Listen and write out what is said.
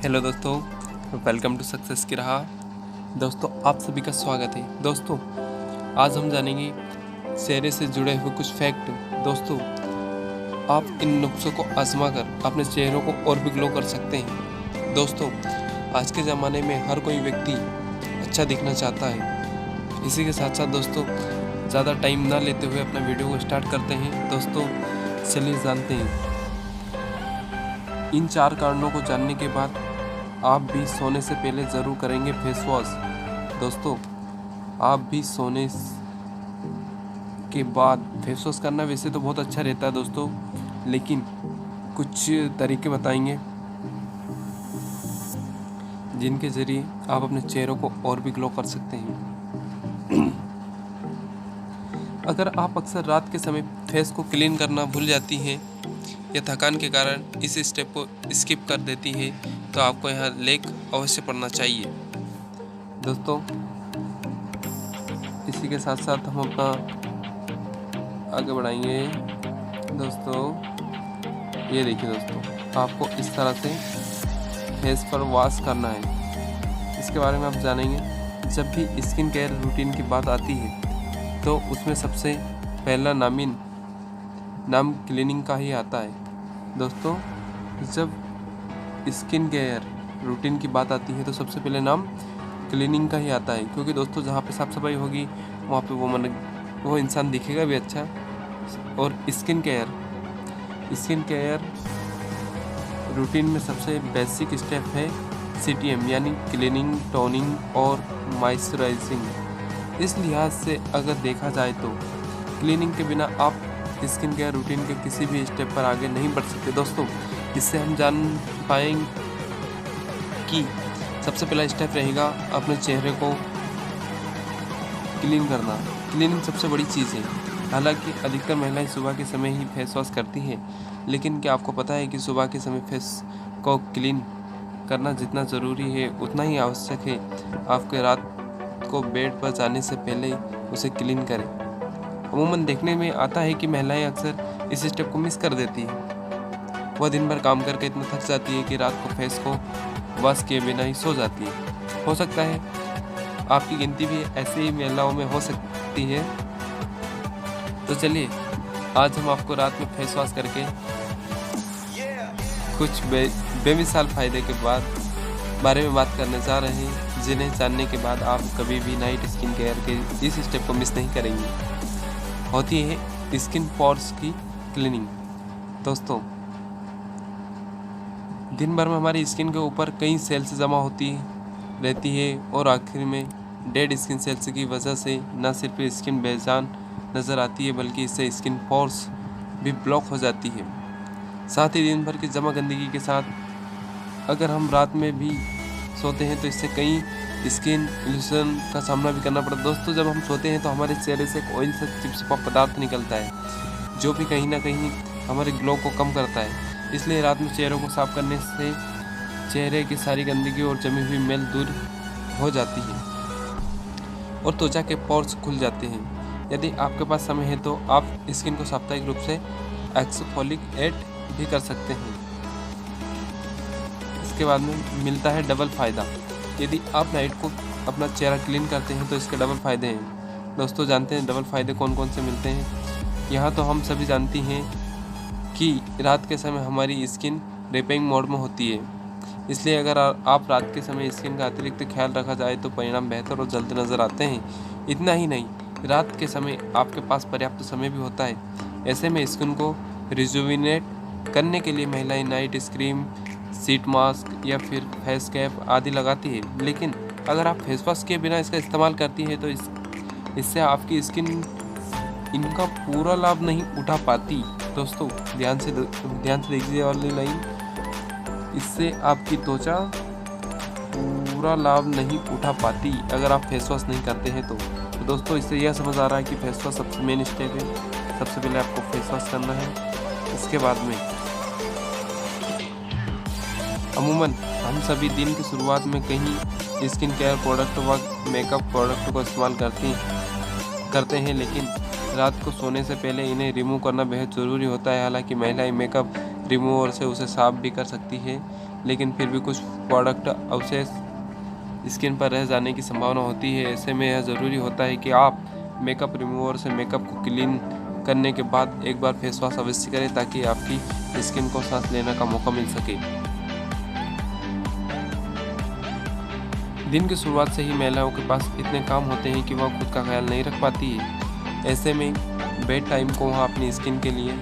Hello दोस्तों, welcome to success की राह। दोस्तों आप सभी का स्वागत है। दोस्तों आज हम जानेंगे चेहरे से जुड़े हुए कुछ फैक्ट। दोस्तों आप इन नुस्खों को आजमा कर अपने चेहरों को और भी ग्लो कर सकते हैं। दोस्तों आज के ज़माने में हर कोई व्यक्ति अच्छा दिखना चाहता है। इसी के साथ साथ दोस्तों ज़्यादा टाइम ना लेते हुए अपना वीडियो को स्टार्ट करते हैं। दोस्तों चलिए जानते हैं इन 4 कारणों को जानने के बाद आप भी सोने से पहले ज़रूर करेंगे फेस वॉश। दोस्तों आप भी सोने के बाद फेस वॉश करना वैसे तो बहुत अच्छा रहता है दोस्तों, लेकिन कुछ तरीके बताएंगे जिनके ज़रिए आप अपने चेहरों को और भी ग्लो कर सकते हैं। अगर आप अक्सर रात के समय फेस को क्लीन करना भूल जाती हैं या थकान के कारण इस स्टेप को स्किप कर देती है तो आपको यहाँ लेख अवश्य पढ़ना चाहिए। दोस्तों इसी के साथ साथ हम अपना आगे बढ़ाएंगे। दोस्तों ये देखिए दोस्तों, आपको इस तरह से फेस पर वॉश करना है। इसके बारे में आप जानेंगे। जब भी स्किन केयर रूटीन की बात आती है तो उसमें सबसे पहला नाम क्लीनिंग का ही आता है। दोस्तों जब स्किन केयर रूटीन की बात आती है तो सबसे पहले नाम क्लीनिंग का ही आता है, क्योंकि दोस्तों जहाँ पे साफ़ सफाई होगी वहाँ पे वो इंसान दिखेगा भी अच्छा। और स्किन केयर रूटीन में सबसे बेसिक स्टेप है CTM यानी क्लीनिंग, टोनिंग और मॉइस्चराइजिंग। इस लिहाज से अगर देखा जाए तो क्लीनिंग के बिना आप स्किन केयर रूटीन के किसी भी स्टेप पर आगे नहीं बढ़ सकते। दोस्तों इससे हम जान पाएंगे कि सबसे पहला स्टेप रहेगा अपने चेहरे को क्लीन करना। क्लीनिंग सबसे बड़ी चीज़ है। हालांकि अधिकतर महिलाएं सुबह के समय ही फेस वॉश करती हैं, लेकिन क्या आपको पता है कि सुबह के समय फेस को क्लीन करना जितना ज़रूरी है उतना ही आवश्यक है आपके रात को बेड पर जाने से पहले उसे क्लीन करें। अमूमन देखने में आता है कि महिलाएं अक्सर इस स्टेप को मिस कर देती हैं। वह दिन भर काम करके इतना थक जाती है कि रात को फेस को वॉश किए बिना ही सो जाती है। हो सकता है आपकी गिनती भी ऐसे ही महिलाओं में हो सकती है। तो चलिए आज हम आपको रात में फेस वॉश करके कुछ बेमिसाल फ़ायदे के बारे में बात करने जा रहे हैं, जिन्हें जानने के बाद आप कभी भी नाइट स्किन केयर के इस स्टेप को मिस नहीं करेंगे। होती है स्किन पोर्स की क्लीनिंग। दोस्तों दिन भर में हमारी स्किन के ऊपर कई सेल्स जमा होती रहती है और आखिर में डेड स्किन सेल्स की वजह से न सिर्फ स्किन बेजान नज़र आती है बल्कि इससे स्किन पोर्स भी ब्लॉक हो जाती है। साथ ही दिन भर की जमा गंदगी के साथ अगर हम रात में भी सोते हैं तो इससे कई स्किन इल्यूशन का सामना भी करना पड़ता है। दोस्तों जब हम सोते हैं तो हमारे चेहरे से एक ऑयल से चिपचिपा पदार्थ निकलता है जो भी कहीं ना कहीं हमारे ग्लो को कम करता है। इसलिए रात में चेहरों को साफ करने से चेहरे की सारी गंदगी और जमी हुई मैल दूर हो जाती है और त्वचा के पोर्स खुल जाते हैं। यदि आपके पास समय है तो आप स्किन को साप्ताहिक रूप से एक्सफोलिएट भी कर सकते हैं। इसके बाद में मिलता है डबल फ़ायदा। यदि आप नाइट को अपना चेहरा क्लीन करते हैं तो इसके डबल फ़ायदे हैं। दोस्तों जानते हैं डबल फ़ायदे कौन कौन से मिलते हैं? यहाँ तो हम सभी जानती हैं कि रात के समय हमारी स्किन रिपेयरिंग मोड में होती है, इसलिए अगर आप रात के समय स्किन का अतिरिक्त ख्याल रखा जाए तो परिणाम बेहतर और जल्द नज़र आते हैं। इतना ही नहीं, रात के समय आपके पास पर्याप्त समय भी होता है। ऐसे में स्किन को रिजुविनेट करने के लिए महिलाएं नाइट क्रीम, शीट मास्क या फिर फेस कैप आदि लगाती है, लेकिन अगर आप फेस वॉश के बिना इसका इस्तेमाल करती है तो इससे आपकी स्किन इनका पूरा लाभ नहीं उठा पाती। दोस्तों ध्यान से देखिए वाली लाइन, इससे आपकी त्वचा पूरा लाभ नहीं उठा पाती अगर आप फेस वॉश नहीं करते हैं तो दोस्तों इससे यह समझ आ रहा है कि फेस वॉश सबसे मेन स्टेप है। सबसे पहले आपको फेस वॉश करना है। इसके बाद में अमूमन हम सभी दिन की शुरुआत में कहीं स्किन केयर प्रोडक्ट व मेकअप प्रोडक्ट को इस्तेमाल करते हैं, लेकिन रात को सोने से पहले इन्हें रिमूव करना बेहद ज़रूरी होता है। हालांकि महिलाएं मेकअप रिमूवर से उसे साफ भी कर सकती है, लेकिन फिर भी कुछ प्रोडक्ट अवशेष स्किन पर रह जाने की संभावना होती है। ऐसे में यह ज़रूरी होता है कि आप मेकअप रिमूवर से मेकअप को क्लीन करने के बाद एक बार फेस वॉश अवश्य करें, ताकि आपकी स्किन को सांस लेने का मौका मिल सके। दिन की शुरुआत से ही महिलाओं के पास इतने काम होते हैं कि वह खुद का ख्याल नहीं रख पाती है। ऐसे में बेड टाइम को वह अपनी स्किन के लिए